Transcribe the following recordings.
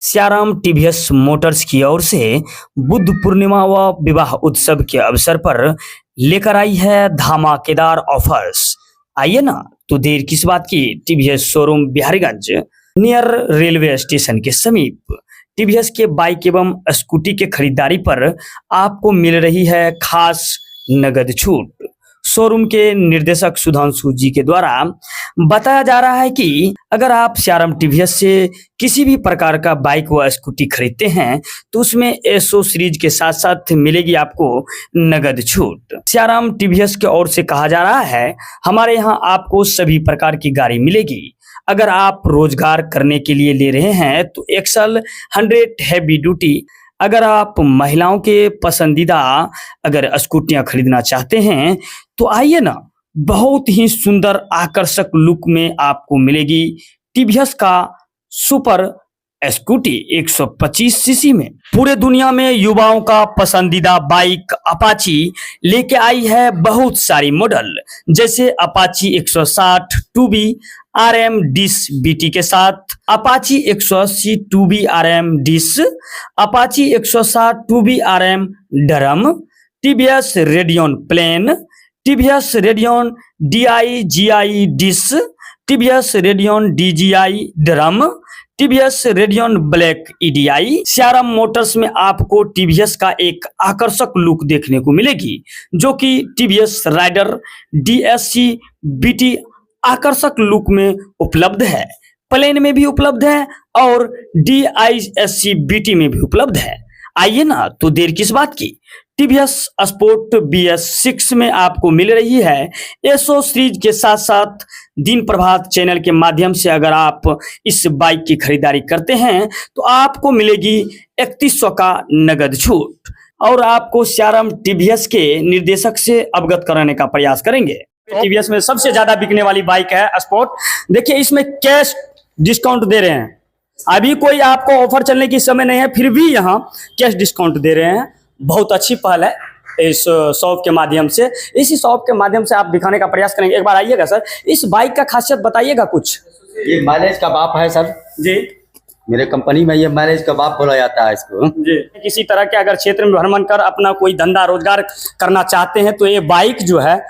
Siyaram TVS Motors की ओर से बुद्ध पूर्णिमा व विवाह उत्सव के अवसर पर लेकर आई है धमाकेदार ऑफर्स। आइए ना, तो देर किस बात की। TVS showroom Bihariganj near railway station के समीप टीवीएस के बाइक एवं स्कूटी के खरीदारी पर आपको मिल रही है खास नगद छूट। शोरूम के निर्देशक सुधांशु जी के द्वारा बताया जा रहा है कि अगर आप सियाराम टीवीएस से किसी भी प्रकार का बाइक व स्कूटी खरीदते हैं तो उसमें एसओ सीरीज के साथ साथ मिलेगी आपको नगद छूट। सियाराम टीवीएस की ओर से कहा जा रहा है, हमारे यहाँ आपको सभी प्रकार की गाड़ी मिलेगी। अगर आप रोजगार करने के लिए ले रहे हैं तो एक्सल 100 हैवी ड्यूटी, अगर आप महिलाओं के पसंदीदा अगर स्कूटियां खरीदना चाहते हैं तो आइए ना, बहुत ही सुंदर आकर्षक लुक में आपको मिलेगी टीवीएस का सुपर स्कूटी 125 सीसी में। पूरे दुनिया में युवाओं का पसंदीदा बाइक अपाची लेके आई है बहुत सारी मॉडल, जैसे Apache 160 2B RM dish BT के साथ, Apache 180 2B RM disc, Apache 160 2B RM drum, TVS Radeon plain, TVS Radeon DI GI disc, TVS Radeon DGI drum, TVS Radeon black EDI। Siyaram Motors में आपको TVS का एक आकर्षक look देखने को मिलेगी, जो कि टीवीएस राइडर DSC BT आकर्षक लुक में उपलब्ध है, प्लेन में भी उपलब्ध है और DISC BT में भी उपलब्ध है। आइए ना, तो देर किस बात की। टीवीएस स्पोर्ट BS6 में आपको मिल रही है एसओ सीरीज के साथ साथ दिन प्रभात चैनल के माध्यम से अगर आप इस बाइक की खरीदारी करते हैं तो आपको मिलेगी 3100 का नगद छूट। और आपको सियाराम टीवीएस के निर्देशक से अवगत कराने का प्रयास करेंगे। टीवीएस में सबसे ज्यादा बिकने वाली बाइक है स्पोर्ट। देखिए, इसमें कैश डिस्काउंट दे रहे हैं। अभी कोई आपको ऑफर चलने की समय नहीं है, फिर भी यहाँ कैश डिस्काउंट दे रहे हैं। बहुत अच्छी पहल है इस शॉप के माध्यम से। इसी शॉप के माध्यम से आप दिखाने का प्रयास करेंगे। एक बार आइएगा सर, इस बाइक का खासियत बताइएगा कुछ। ये माइलेज का बाप है सर जी, मेरे कंपनी में ये माइलेज का बाप बोला जाता है इसको जी। किसी तरह के अगर क्षेत्र में भ्रमण कर अपना कोई धंधा रोजगार करना चाहते हैं तो ये बाइक जो है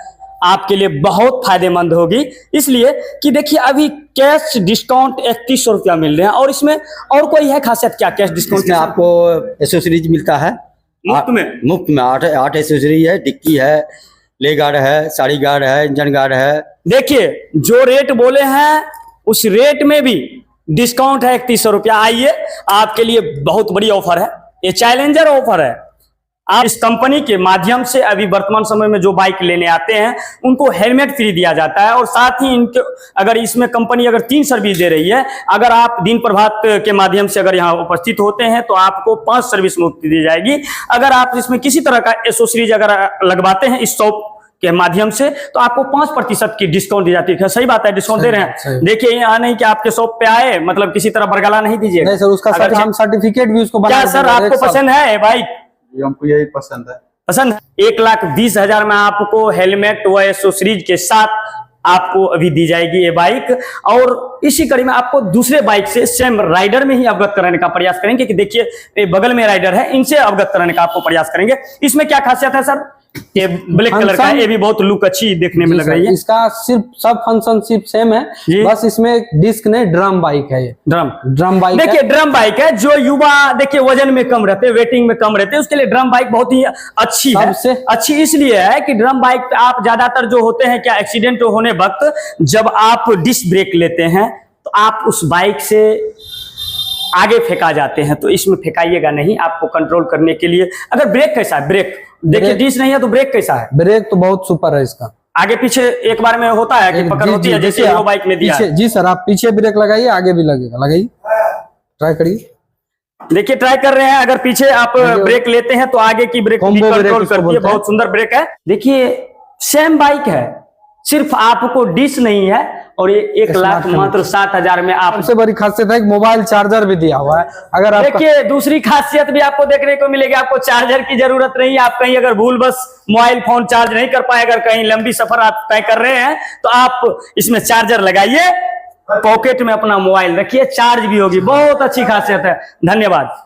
आपके लिए बहुत फायदेमंद होगी। इसलिए कि देखिए, अभी कैश डिस्काउंट 3100 रुपया मिल रहे हैं। और इसमें और कोई है खासियत क्या कैश डिस्काउंट में? आपको एसेसरीज मिलता है मुफ्त में 8 एसेसरीज है, डिक्की है, ले गार्ड है, साड़ी गार्ड है, इंजन गार्ड है। देखिए, जो रेट बोले हैं उस रेट में भी डिस्काउंट है 3100 रुपया। आइए, आपके लिए बहुत बड़ी ऑफर है, ये चैलेंजर ऑफर है। आप इस कंपनी के माध्यम से अभी वर्तमान समय में जो बाइक लेने आते हैं उनको हेलमेट फ्री दिया जाता है। और साथ ही इनके अगर इसमें कंपनी अगर 3 सर्विस दे रही है। अगर आप दिन प्रभात के माध्यम से अगर यहाँ उपस्थित होते हैं तो आपको 5 सर्विस मुफ्त दी जाएगी। अगर आप इसमें किसी तरह का एसओ सीरीज अगर लगवाते हैं इस शॉप के माध्यम से तो आपको 5% की डिस्काउंट दी जाती है। सही बात है, डिस्काउंट दे रहे हैं। देखिए, यहाँ नहीं कि आपके शॉप पे आए मतलब किसी तरह बरगला नहीं दीजिएगा। नहीं सर, उसका हम सर्टिफिकेट भी उसको क्या सर आपको पसंद है बाइक? हमको यही पसंद है। पसंद है। 1,20,000 में आपको हेलमेट व एसओ सीरीज के साथ आपको अभी दी जाएगी ये बाइक। और इसी कड़ी में आपको दूसरे बाइक से सेम राइडर में ही अवगत कराने का प्रयास करेंगे कि देखिए, ये बगल में राइडर है, इनसे अवगत कराने का आपको प्रयास करेंगे। इसमें क्या खासियत है सर? ये ब्लैक कलर का है, ये भी बहुत लुक अच्छी देखने में लग रही है। इसका सिर्फ सब फंक्शन सिर्फ सेम है, बस इसमें डिस्क नहीं, ड्रम बाइक है। ये ड्रम बाइक देखिए, ड्रम बाइक है। जो युवा देखिए वजन में कम रहते, वेटिंग में कम रहते, उसके लिए ड्रम बाइक बहुत ही अच्छी है। अच्छी इसलिए है कि ड्रम बाइक पे आप ज्यादातर जो होते हैं क्या, एक्सीडेंट होने वक्त जब आप डिस्क ब्रेक लेते हैं तो आप उस बाइक से आगे फेंका जाते हैं, तो इसमें फेंकाइएगा नहीं। आपको कंट्रोल करने के लिए अगर ब्रेक कैसा है, ब्रेक देखिए डिस्क नहीं है तो ब्रेक कैसा है? ब्रेक तो बहुत सुपर है इसका। आगे पीछे एक बार में होता है कि पकड़ होती है, जैसे हीरो बाइक में दिया है। जी सर, आप पीछे ब्रेक लगाइए, आगे भी लगेगा, लगाइए, ट्राई करिए। देखिए, ट्राई कर रहे हैं। अगर पीछे आप ब्रेक लेते हैं तो आगे की ब्रेक कंट्रोल करती है। बहुत सुंदर ब्रेक है। देखिए, सेम बाइक है, सिर्फ आपको डिस्क नहीं है। और ये 1,60,000 में आप। सबसे बड़ी खासियत है कि मोबाइल चार्जर भी दिया हुआ है। अगर आप देखिए, दूसरी खासियत भी आपको देखने को मिलेगी। आपको चार्जर की जरूरत नहीं है। आप कहीं अगर भूल बस मोबाइल फोन चार्ज नहीं कर पाए, अगर कहीं लंबी सफर आप तय कर रहे हैं तो आप इसमें चार्जर लगाइए पॉकेट में अपना मोबाइल रखिए, चार्ज भी होगी। बहुत अच्छी खासियत है, धन्यवाद।